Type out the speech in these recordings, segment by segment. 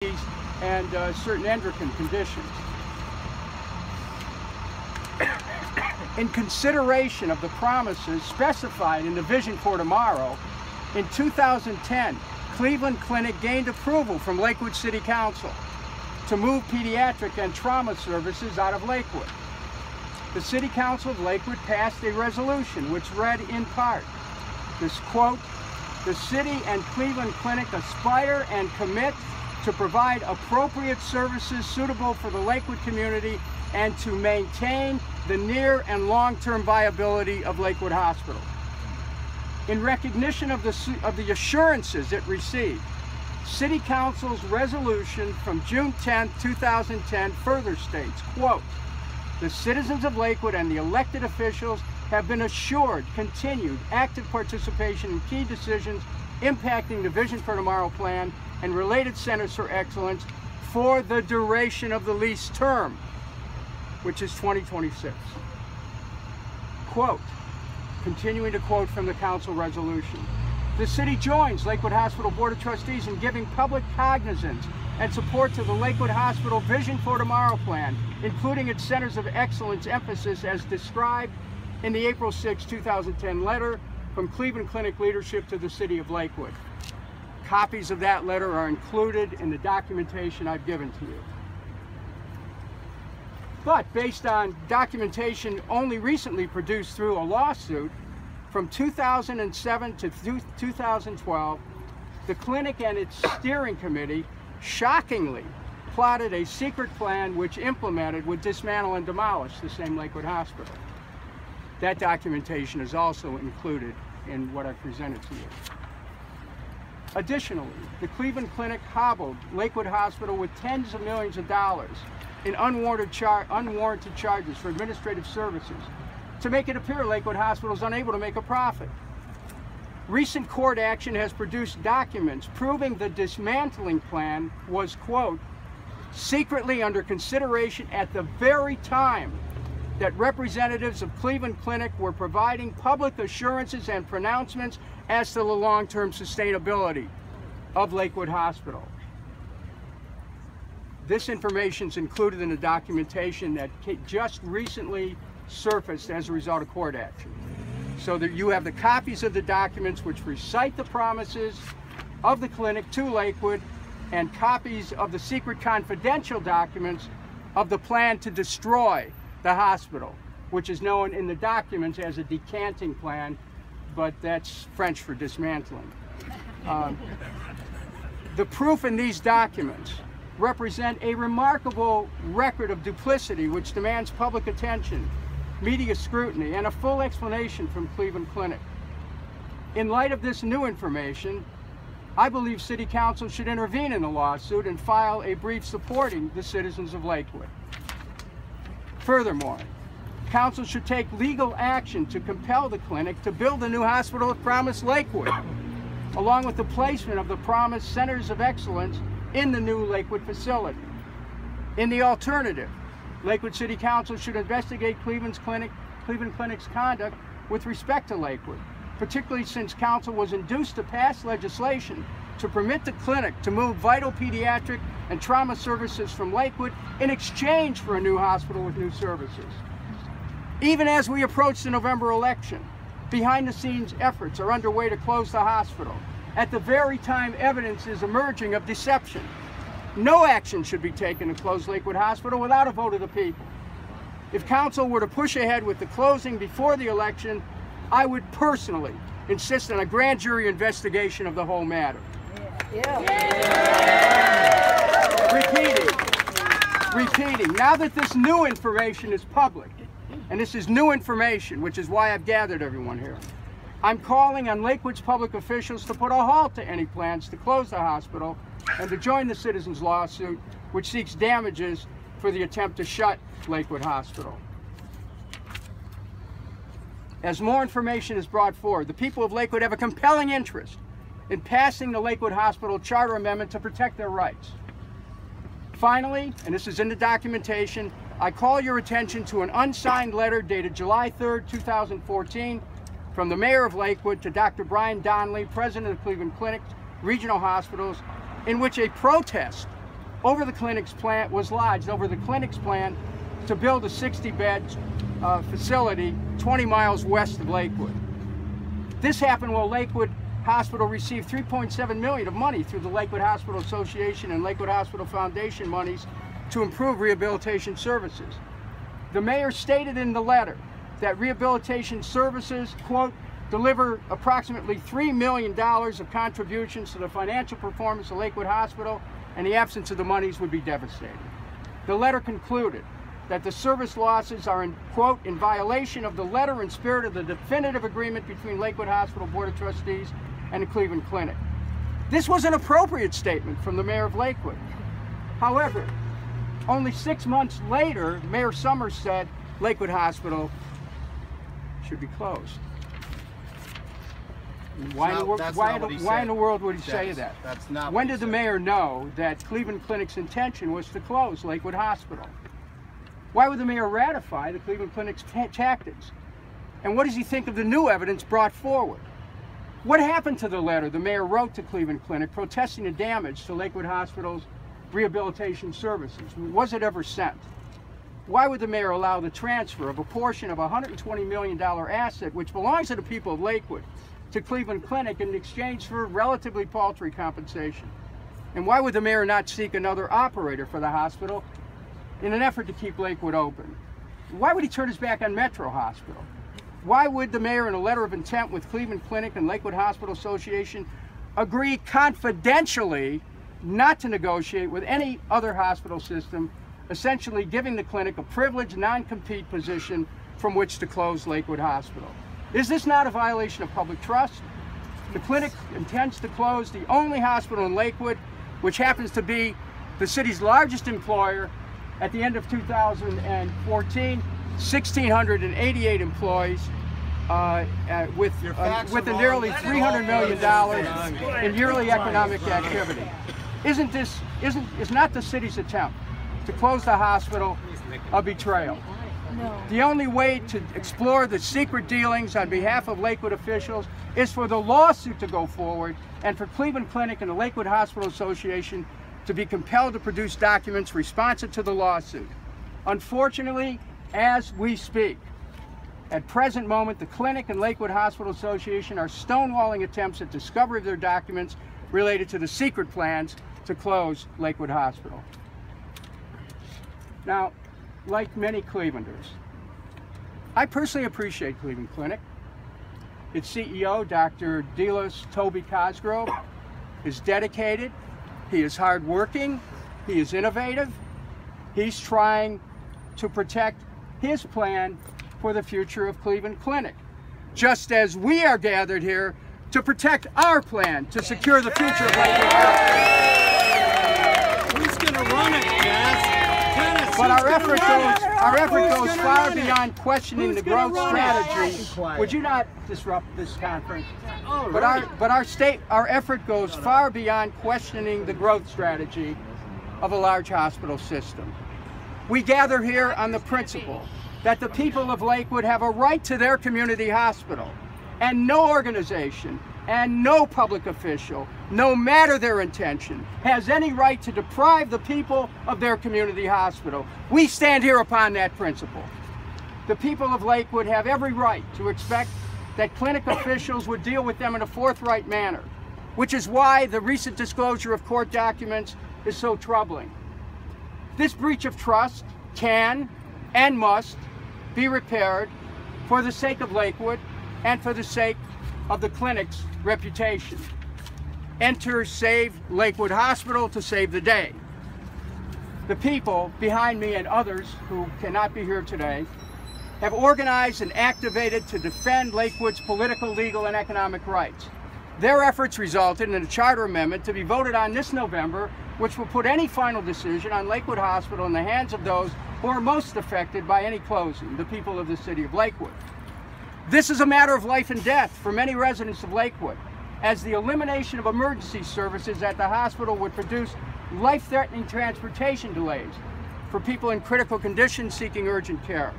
and certain endocrine conditions. In consideration of the promises specified in the Vision for Tomorrow, in 2010, Cleveland Clinic gained approval from Lakewood City Council to move pediatric and trauma services out of Lakewood. The City Council of Lakewood passed a resolution which read in part, this quote, "The city and Cleveland Clinic aspire and commit to provide appropriate services suitable for the Lakewood community and to maintain the near and long-term viability of Lakewood Hospital." In recognition of the assurances it received, City Council's resolution from June 10, 2010 further states, quote, "The citizens of Lakewood and the elected officials have been assured continued active participation in key decisions impacting the Vision for Tomorrow plan and related centers for excellence for the duration of the lease term, which is 2026. Quote, continuing to quote from the council resolution, "The city joins Lakewood Hospital Board of Trustees in giving public cognizance and support to the Lakewood Hospital Vision for Tomorrow plan, including its centers of excellence emphasis as described in the April 6, 2010 letter from Cleveland Clinic leadership to the city of Lakewood." Copies of that letter are included in the documentation I've given to you. But based on documentation only recently produced through a lawsuit from 2007 to 2012, the clinic and its steering committee shockingly plotted a secret plan which implemented would dismantle and demolish the same Lakewood Hospital. That documentation is also included in what I've presented to you. Additionally, the Cleveland Clinic hobbled Lakewood Hospital with tens of millions of dollars in unwarranted charges for administrative services to make it appear Lakewood Hospital is unable to make a profit. Recent court action has produced documents proving the dismantling plan was, quote, "secretly under consideration at the very time that representatives of Cleveland Clinic were providing public assurances and pronouncements as to the long-term sustainability of Lakewood Hospital." This information is included in the documentation that just recently surfaced as a result of court action. So that you have the copies of the documents which recite the promises of the clinic to Lakewood and copies of the secret confidential documents of the plan to destroy the hospital, which is known in the documents as a decanting plan, but that's French for dismantling. The proof in these documents represent a remarkable record of duplicity which demands public attention, media scrutiny, and a full explanation from Cleveland Clinic. In light of this new information, I believe City Council should intervene in the lawsuit and file a brief supporting the citizens of Lakewood. Furthermore, Council should take legal action to compel the clinic to build the new hospital it promised Lakewood, along with the placement of the promised centers of excellence in the new Lakewood facility. In the alternative, Lakewood City Council should investigate Cleveland Clinic's conduct with respect to Lakewood, particularly since Council was induced to pass legislation to permit the clinic to move vital pediatric and trauma services from Lakewood in exchange for a new hospital with new services. Even as we approach the November election, behind-the-scenes efforts are underway to close the hospital, at the very time evidence is emerging of deception. No action should be taken to close Lakewood Hospital without a vote of the people. If Council were to push ahead with the closing before the election, I would personally insist on a grand jury investigation of the whole matter. Repeating, now that this new information is public, and this is new information, which is why I've gathered everyone here, I'm calling on Lakewood's public officials to put a halt to any plans to close the hospital and to join the citizens' lawsuit, which seeks damages for the attempt to shut Lakewood Hospital. As more information is brought forward, the people of Lakewood have a compelling interest in passing the Lakewood Hospital Charter Amendment to protect their rights. Finally, and this is in the documentation, I call your attention to an unsigned letter dated July 3rd, 2014, from the Mayor of Lakewood to Dr. Brian Donnelly, President of Cleveland Clinic Regional Hospitals, in which a protest over the clinic's plan was lodged over the clinic's plan to build a 60-bed facility 20 miles west of Lakewood. This happened while Lakewood Hospital received $3.7 million of money through the Lakewood Hospital Association and Lakewood Hospital Foundation monies to improve rehabilitation services. The mayor stated in the letter that rehabilitation services, quote, deliver approximately $3 million of contributions to the financial performance of Lakewood Hospital, and the absence of the monies would be devastating. The letter concluded that the service losses are, in quote, in violation of the letter and spirit of the definitive agreement between Lakewood Hospital Board of Trustees and the Cleveland Clinic. This was an appropriate statement from the mayor of Lakewood. However, only 6 months later, Mayor Summers said Lakewood Hospital should be closed. Why in the world would he say that? That's not. When did the mayor know that Cleveland Clinic's intention was to close Lakewood Hospital? Why would the mayor ratify the Cleveland Clinic's tactics? And what does he think of the new evidence brought forward? What happened to the letter the mayor wrote to Cleveland Clinic protesting the damage to Lakewood Hospital's rehabilitation services? Was it ever sent? Why would the mayor allow the transfer of a portion of a $120 million asset, which belongs to the people of Lakewood, to Cleveland Clinic in exchange for relatively paltry compensation? And why would the mayor not seek another operator for the hospital in an effort to keep Lakewood open? Why would he turn his back on Metro Hospital? Why would the mayor, in a letter of intent with Cleveland Clinic and Lakewood Hospital Association, agree confidentially not to negotiate with any other hospital system, essentially giving the clinic a privileged non-compete position from which to close Lakewood Hospital? Is this not a violation of public trust? The clinic intends to close the only hospital in Lakewood, which happens to be the city's largest employer. At the end of 2014, 1,688 employees with a nearly $300 million in yearly economic activity. Is not the city's attempt to close the hospital a betrayal? No. The only way to explore the secret dealings on behalf of Lakewood officials is for the lawsuit to go forward and for Cleveland Clinic and the Lakewood Hospital Association to be compelled to produce documents responsive to the lawsuit. Unfortunately, as we speak, at present moment, the clinic and Lakewood Hospital Association are stonewalling attempts at discovery of their documents related to the secret plans to close Lakewood Hospital. Now, like many Clevelanders, I personally appreciate Cleveland Clinic. Its CEO, Dr. Delos Toby Cosgrove, is dedicated, he is hardworking, he is innovative, he's trying to protect his plan for the future of Cleveland Clinic, just as we are gathered here to protect our plan to secure the future of Lakewood. Who's going to run it, Jess? But our effort goes far beyond questioning the growth strategy. Would you not disrupt this conference? But our effort goes far beyond questioning the growth strategy of a large hospital system. We gather here on the principle that the people of Lakewood have a right to their community hospital, and no organization and no public official, no matter their intention, has any right to deprive the people of their community hospital. We stand here upon that principle. The people of Lakewood have every right to expect that clinic officials would deal with them in a forthright manner, which is why the recent disclosure of court documents is so troubling. This breach of trust can and must be repaired for the sake of Lakewood and for the sake of the clinic's reputation. Enter Save Lakewood Hospital to save the day. The people behind me and others who cannot be here today have organized and activated to defend Lakewood's political, legal, and economic rights. Their efforts resulted in a charter amendment to be voted on this November, which will put any final decision on Lakewood Hospital in the hands of those who are most affected by any closing, the people of the city of Lakewood. This is a matter of life and death for many residents of Lakewood, as the elimination of emergency services at the hospital would produce life-threatening transportation delays for people in critical condition seeking urgent care.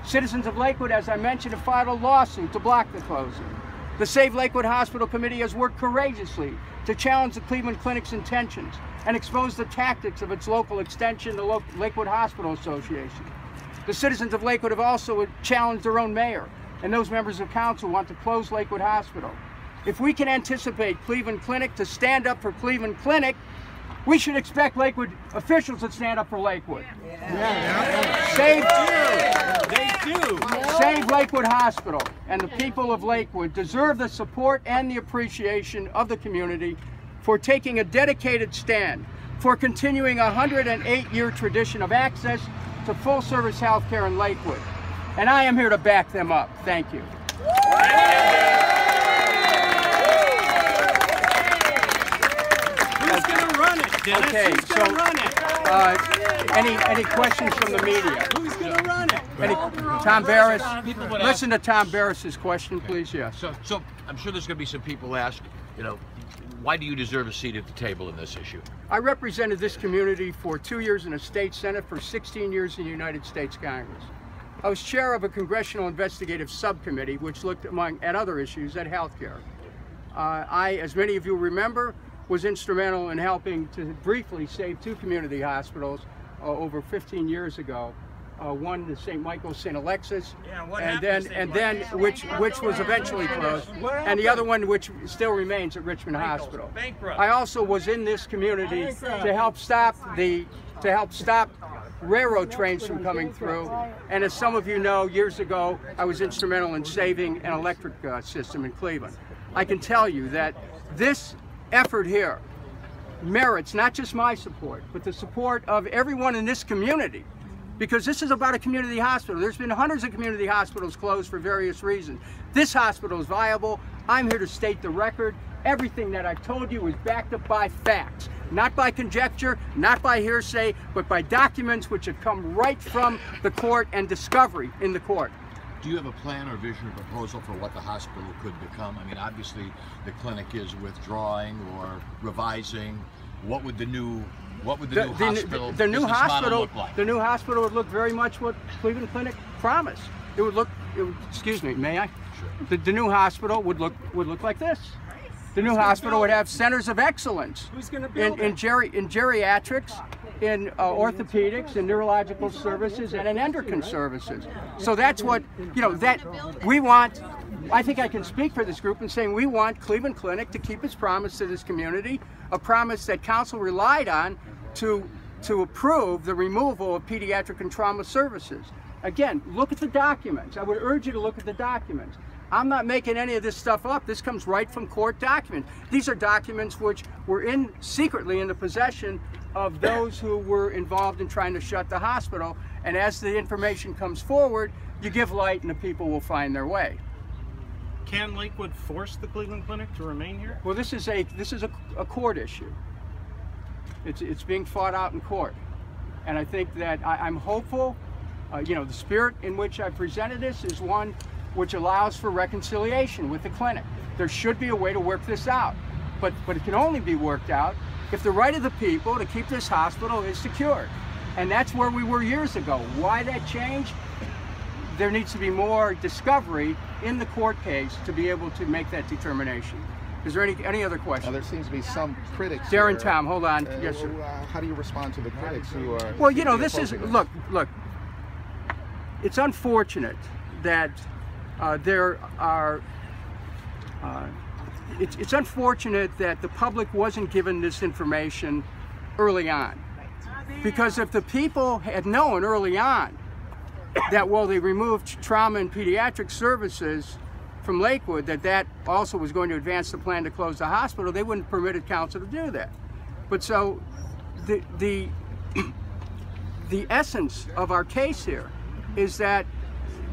Citizens of Lakewood, as I mentioned, have filed a lawsuit to block the closing. The Save Lakewood Hospital Committee has worked courageously to challenge the Cleveland Clinic's intentions and expose the tactics of its local extension, the Lakewood Hospital Association. The citizens of Lakewood have also challenged their own mayor, and those members of council want to close Lakewood Hospital. If we can anticipate Cleveland Clinic to stand up for Cleveland Clinic, we should expect Lakewood officials to stand up for Lakewood. Save Lakewood Hospital, and the people of Lakewood deserve the support and the appreciation of the community for taking a dedicated stand for continuing a 108-year tradition of access to full-service health care in Lakewood. And I am here to back them up. Thank you. Who's going to run it, Dennis? Okay, Who's going to run it? Any questions from the media? Who's going to run it? Tom Barris? Listen to Tom Barris's question, please. Yes. So I'm sure there's going to be some people ask, you know, why do you deserve a seat at the table in this issue? I represented this community for 2 years in the state Senate, for 16 years in the United States Congress. I was chair of a congressional investigative subcommittee which looked at other issues at healthcare. I, as many of you remember, was instrumental in helping to briefly save 2 community hospitals over 15 years ago. One, the St. Michael's St. Alexis, and then which was eventually closed, and the other one which still remains at Richmond Hospital. I also was in this community to help stop railroad trains from coming through, and as some of you know, years ago I was instrumental in saving an electric system in Cleveland. I can tell you that this effort here merits not just my support, but the support of everyone in this community, because this is about a community hospital. There's been hundreds of community hospitals closed for various reasons. This hospital is viable. I'm here to state the record. Everything that I've told you is backed up by facts, not by conjecture, not by hearsay, but by documents which have come right from the court and discovery in the court. Do you have a plan or vision or proposal for what the hospital could become? I mean, obviously the clinic is withdrawing or revising. What would the new hospital look like? The new hospital would look very much what Cleveland Clinic promised. It would look. Excuse me, may I? Sure. The new hospital would look like this. The new hospital would have centers of excellence in geriatrics, in orthopedics, in neurological services, and in endocrine services. So that's what, you know, that we want. I think I can speak for this group in saying we want Cleveland Clinic to keep its promise to this community, a promise that council relied on to approve the removal of pediatric and trauma services. Again, look at the documents. I would urge you to look at the documents. I'm not making any of this stuff up. This comes right from court documents. These are documents which were secretly in the possession of those who were involved in trying to shut the hospital. And as the information comes forward, you give light and the people will find their way. Can Lakewood force the Cleveland Clinic to remain here? Well, this is a court issue. It's being fought out in court. And I think that I'm hopeful, you know, the spirit in which I presented this is one which allows for reconciliation with the clinic. There should be a way to work this out, but it can only be worked out if the right of the people to keep this hospital is secured. And that's where we were years ago. Why that changed? There needs to be more discovery in the court case to be able to make that determination. Is there any other questions? There seems to be some critics. Darren here. Tom, hold on. Yes, sir. How do you respond to the critics who are? Well, you know, this is look. It's unfortunate that it's unfortunate that the public wasn't given this information early on, because if the people had known early on that while they removed trauma and pediatric services from Lakewood, that also was going to advance the plan to close the hospital, they wouldn't have permitted council to do that. But so the essence of our case here is that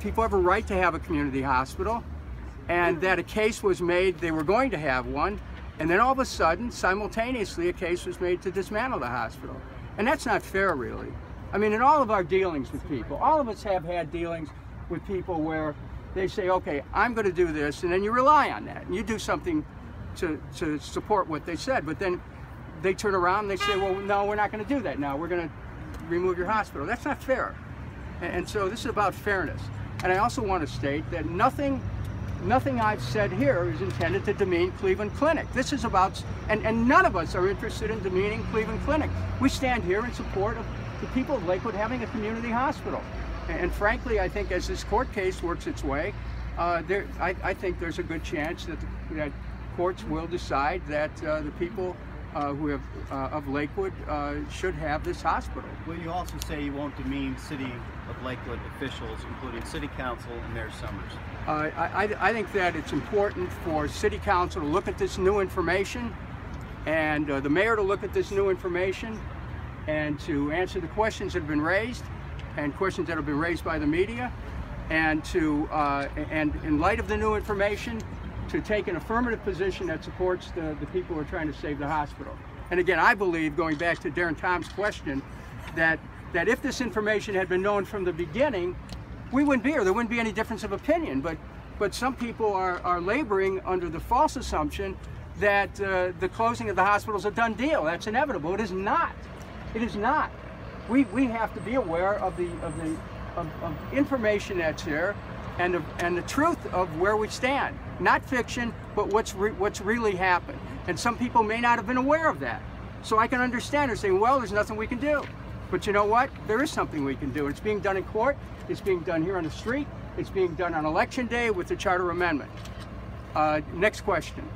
people have a right to have a community hospital, and that a case was made, they were going to have one, and then all of a sudden, simultaneously, a case was made to dismantle the hospital. And that's not fair, really. I mean, in all of our dealings with people, all of us have had dealings with people where they say, okay, I'm going to do this, and then you rely on that, and you do something to support what they said, but then they turn around and they say, well, no, we're not going to do that now. We're going to remove your hospital. That's not fair. And so this is about fairness. And I also want to state that nothing nothing I've said here is intended to demean Cleveland Clinic. This is about, and none of us are interested in demeaning Cleveland Clinic. We stand here in support of the people of Lakewood having a community hospital. And frankly, I think as this court case works its way, I think there's a good chance that courts will decide that the people who have of Lakewood should have this hospital. Will you also say you won't demean City of Lakewood officials, including City Council and Mayor Summers? I think that it's important for City Council to look at this new information, and the Mayor to look at this new information, and to answer the questions that have been raised, and questions that have been raised by the media, and to and in light of the new information, to take an affirmative position that supports the people who are trying to save the hospital. And again, I believe, going back to Darren Tom's question, that if this information had been known from the beginning, we wouldn't be here. There wouldn't be any difference of opinion. But some people are laboring under the false assumption that the closing of the hospital is a done deal. That's inevitable. It is not. It is not. We have to be aware of the information that's here, and the truth of where we stand. Not fiction, but what's really happened. And some people may not have been aware of that. So I can understand her saying, well, there's nothing we can do. But you know what? There is something we can do. It's being done in court. It's being done here on the street. It's being done on Election Day with the Charter Amendment. Next question.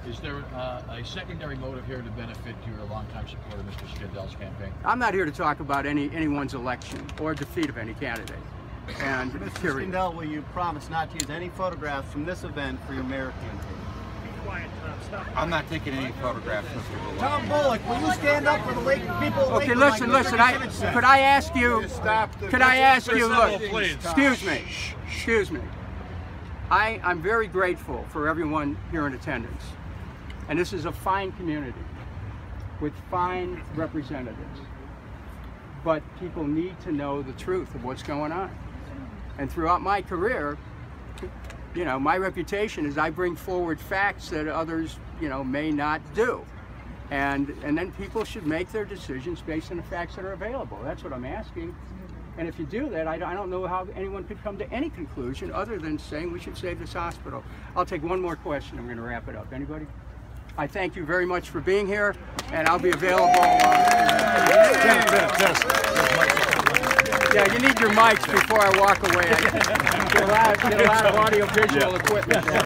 Is there a secondary motive here to benefit your longtime supporter, Mr. Skindell's campaign? I'm not here to talk about anyone's election or defeat of any candidate. And Mr. period. Skindell, will you promise not to use any photographs from this event for your mayor campaign? Be quiet, Tom. Stop. I'm not taking any photographs, Mr. Bullock. Tom Bullock, will you stand up for the people of Okay, Lakewood? listen. Could I ask you? Could I ask you? Look, please. Excuse me. I'm very grateful for everyone here in attendance, and this is a fine community with fine representatives. But people need to know the truth of what's going on. And throughout my career, you know, my reputation is I bring forward facts that others, you know, may not do. And then people should make their decisions based on the facts that are available. That's what I'm asking. And if you do that, I don't know how anyone could come to any conclusion other than saying we should save this hospital. I'll take one more question. I'm going to wrap it up. Anybody? I thank you very much for being here, and I'll be available. Yeah, you need your mics before I walk away. I get a lot of audio-visual equipment.